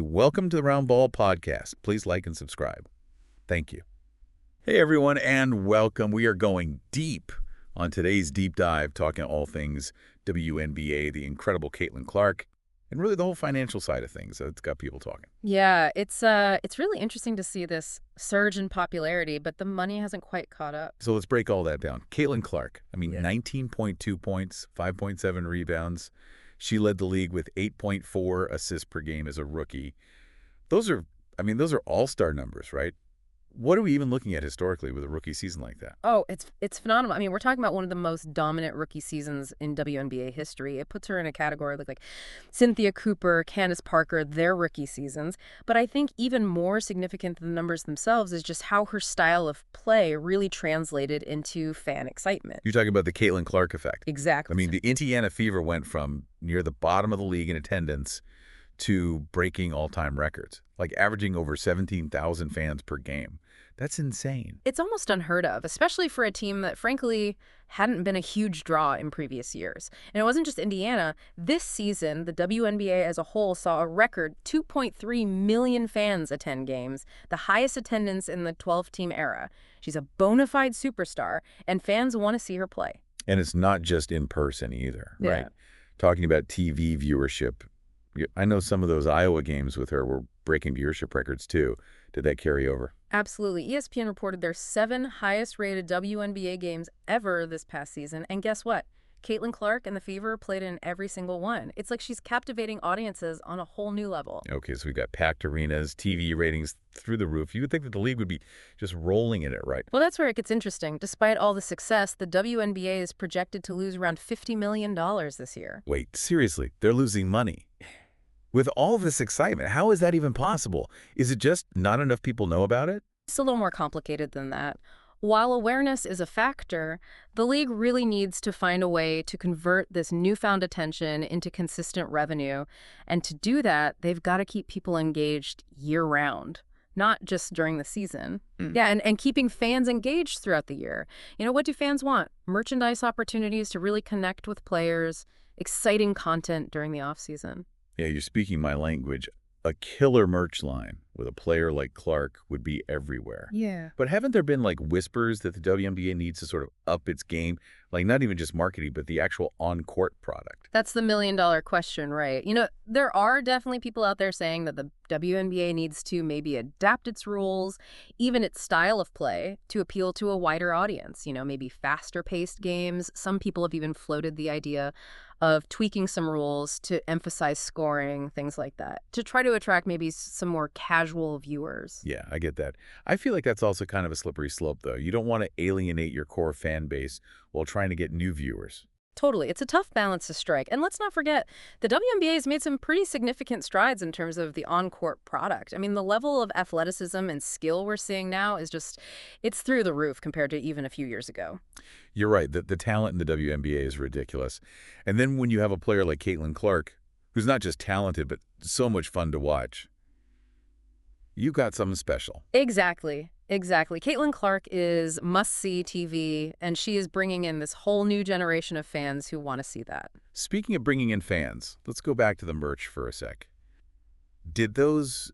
Welcome to the Round Ball Podcast. Please like and subscribe. Thank you. Hey, everyone, and welcome. We are going deep on today's deep dive, talking all things WNBA, the incredible Caitlin Clark, and really the whole financial side of things. It's got people talking. Yeah, it's really interesting to see this surge in popularity, but the money hasn't quite caught up. So let's break all that down. Caitlin Clark, Yeah. 19.2 points, 5.7 rebounds. She led the league with 8.4 assists per game as a rookie. Those are all-star numbers, right? What are we even looking at historically with a rookie season like that? Oh, it's phenomenal. I mean, we're talking about one of the most dominant rookie seasons in WNBA history. It puts her in a category like Cynthia Cooper, Candace Parker, their rookie seasons. But I think even more significant than the numbers themselves is just how her style of play really translated into fan excitement. You're talking about the Caitlin Clark effect. Exactly. The Indiana Fever went from near the bottom of the league in attendance to breaking all-time records, like averaging over 17,000 fans per game. That's insane. It's almost unheard of, especially for a team that, frankly, hadn't been a huge draw in previous years. And it wasn't just Indiana. This season, the WNBA as a whole saw a record 2.3 million fans attend games, the highest attendance in the 12-team era. She's a bona fide superstar, and fans want to see her play. And it's not just in person either, Yeah. right? Talking about TV viewership, I know some of those Iowa games with her were breaking viewership records too. Did that carry over? Absolutely. ESPN reported their 7 highest-rated WNBA games ever this past season. And guess what? Caitlin Clark and the Fever played in every single one. It's like she's captivating audiences on a whole new level. Okay, so we've got packed arenas, TV ratings through the roof. You would think that the league would be just rolling in it, right? Well, that's where it gets interesting. Despite all the success, the WNBA is projected to lose around $50 million this year. Wait, seriously, they're losing money. With all this excitement, how is that even possible? Is it just not enough people know about it? It's a little more complicated than that. While awareness is a factor, the league really needs to find a way to convert this newfound attention into consistent revenue. And to do that, they've got to keep people engaged year-round, not just during the season. Yeah, and keeping fans engaged throughout the year. You know, what do fans want? Merchandise opportunities to really connect with players, exciting content during the off-season. Yeah, you're speaking my language. A killer merch line with a player like Clark would be everywhere. Yeah. But haven't there been whispers that the WNBA needs to sort of up its game? Not even just marketing, but the actual on-court product. That's the million-dollar question, right? You know, there are definitely people out there saying that the WNBA needs to maybe adapt its rules, even its style of play, to appeal to a wider audience. You know, maybe faster-paced games. Some people have even floated the idea of tweaking some rules to emphasize scoring, things like that, to try to attract maybe some more casual viewers. Yeah, I get that. I feel like that's also kind of a slippery slope, though. You don't want to alienate your core fan base while trying to get new viewers. Totally. It's a tough balance to strike. And let's not forget, the WNBA has made some pretty significant strides in terms of the on-court product. I mean, the level of athleticism and skill we're seeing now is it's through the roof compared to even a few years ago. You're right. The talent in the WNBA is ridiculous. And then when you have a player like Caitlin Clark, who's not just talented, but so much fun to watch, you got something special. Exactly. Caitlin Clark is must-see TV, and she is bringing in this whole new generation of fans who want to see that. Speaking of bringing in fans, let's go back to the merch for a sec. Did those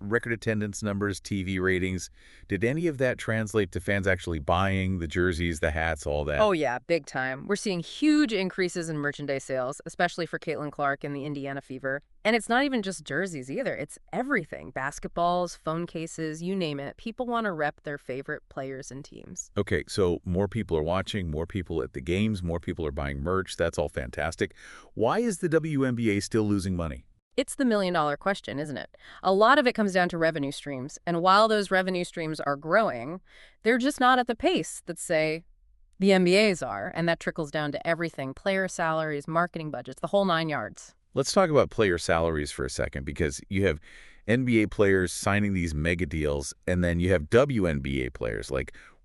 record attendance numbers, TV ratings, did any of that translate to fans actually buying the jerseys, the hats, all that? Oh yeah, big time. We're seeing huge increases in merchandise sales, especially for Caitlin Clark and the Indiana Fever. And it's not even just jerseys either. It's everything. Basketballs, phone cases, you name it. People want to rep their favorite players and teams. Okay, so more people are watching, more people at the games, more people are buying merch. That's all fantastic. Why is the WNBA still losing money? It's the million-dollar question, isn't it? A lot of it comes down to revenue streams. And while those revenue streams are growing, they're just not at the pace that, say, the NBA's are. And that trickles down to everything: player salaries, marketing budgets, the whole 9 yards. Let's talk about player salaries for a second, because you have NBA players signing these mega deals, and then you have WNBA players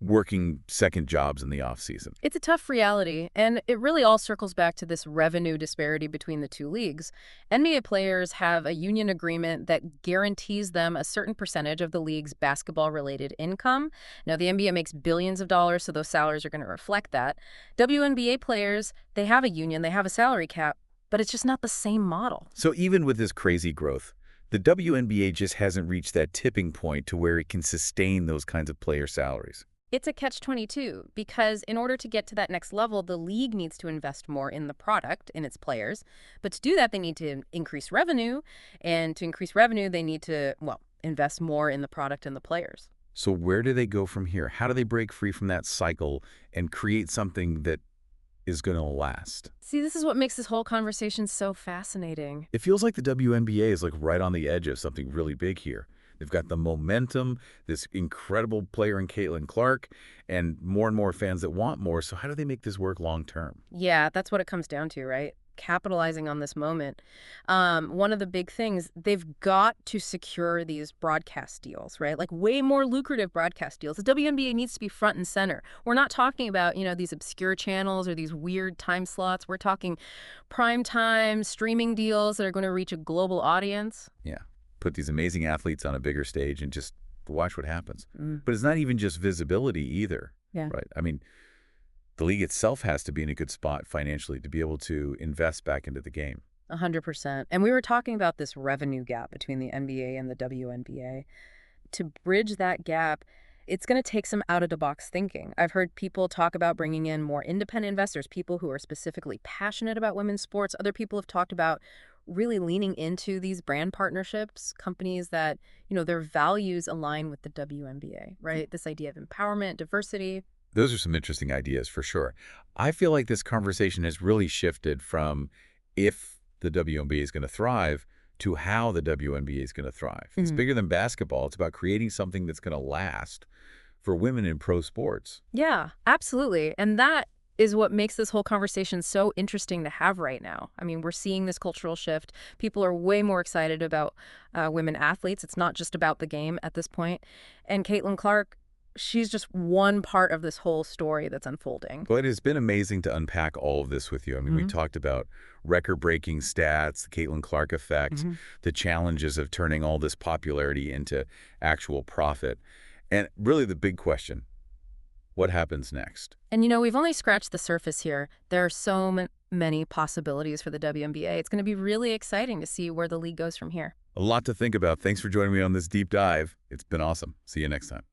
working second jobs in the offseason. It's a tough reality, and it really all circles back to this revenue disparity between the two leagues. NBA players have a union agreement that guarantees them a certain percentage of the league's basketball-related income. Now, the NBA makes billions of dollars, so those salaries are going to reflect that. WNBA players, they have a union, they have a salary cap, but it's just not the same model. So even with this crazy growth, The WNBA just hasn't reached that tipping point to where it can sustain those kinds of player salaries. It's a catch-22 because in order to get to that next level, the league needs to invest more in the product, in its players. But to do that, they need to increase revenue. And to increase revenue, they need to, well, invest more in the product and the players. So where do they go from here? How do they break free from that cycle and create something that is going to last? See, this is what makes this whole conversation so fascinating. It feels like the WNBA is like right on the edge of something really big here. They've got the momentum, this incredible player in Caitlin Clark, and more fans that want more. So how do they make this work long term? Yeah, that's what it comes down to, right? Capitalizing on this moment. One of the big things, they've got to secure these broadcast deals, right? Like way more lucrative broadcast deals. The WNBA needs to be front and center. We're not talking about, these obscure channels or these weird time slots. We're talking prime time streaming deals that are going to reach a global audience. Yeah. Put these amazing athletes on a bigger stage and just watch what happens. Mm. But it's not even just visibility either, Yeah. right? I mean, the league itself has to be in a good spot financially to be able to invest back into the game. 100%. And we were talking about this revenue gap between the NBA and the WNBA. To bridge that gap, it's going to take some out-of-the-box thinking. I've heard people talk about bringing in more independent investors, people who are specifically passionate about women's sports. Other people have talked about really leaning into these brand partnerships, companies that, their values align with the WNBA, right? This idea of empowerment, diversity. Those are some interesting ideas for sure. I feel like this conversation has really shifted from if the WNBA is going to thrive to how the WNBA is going to thrive. It's bigger than basketball. It's about creating something that's going to last for women in pro sports. Yeah, absolutely. And that is what makes this whole conversation so interesting to have right now. I mean, we're seeing this cultural shift. People are way more excited about women athletes. It's not just about the game at this point. And Caitlin Clark, she's just one part of this whole story that's unfolding. Well, it has been amazing to unpack all of this with you. I mean, we talked about record-breaking stats, the Caitlin Clark effect, the challenges of turning all this popularity into actual profit. And really the big question, what happens next? And, we've only scratched the surface here. There are so many possibilities for the WNBA. It's going to be really exciting to see where the league goes from here. A lot to think about. Thanks for joining me on this deep dive. It's been awesome. See you next time.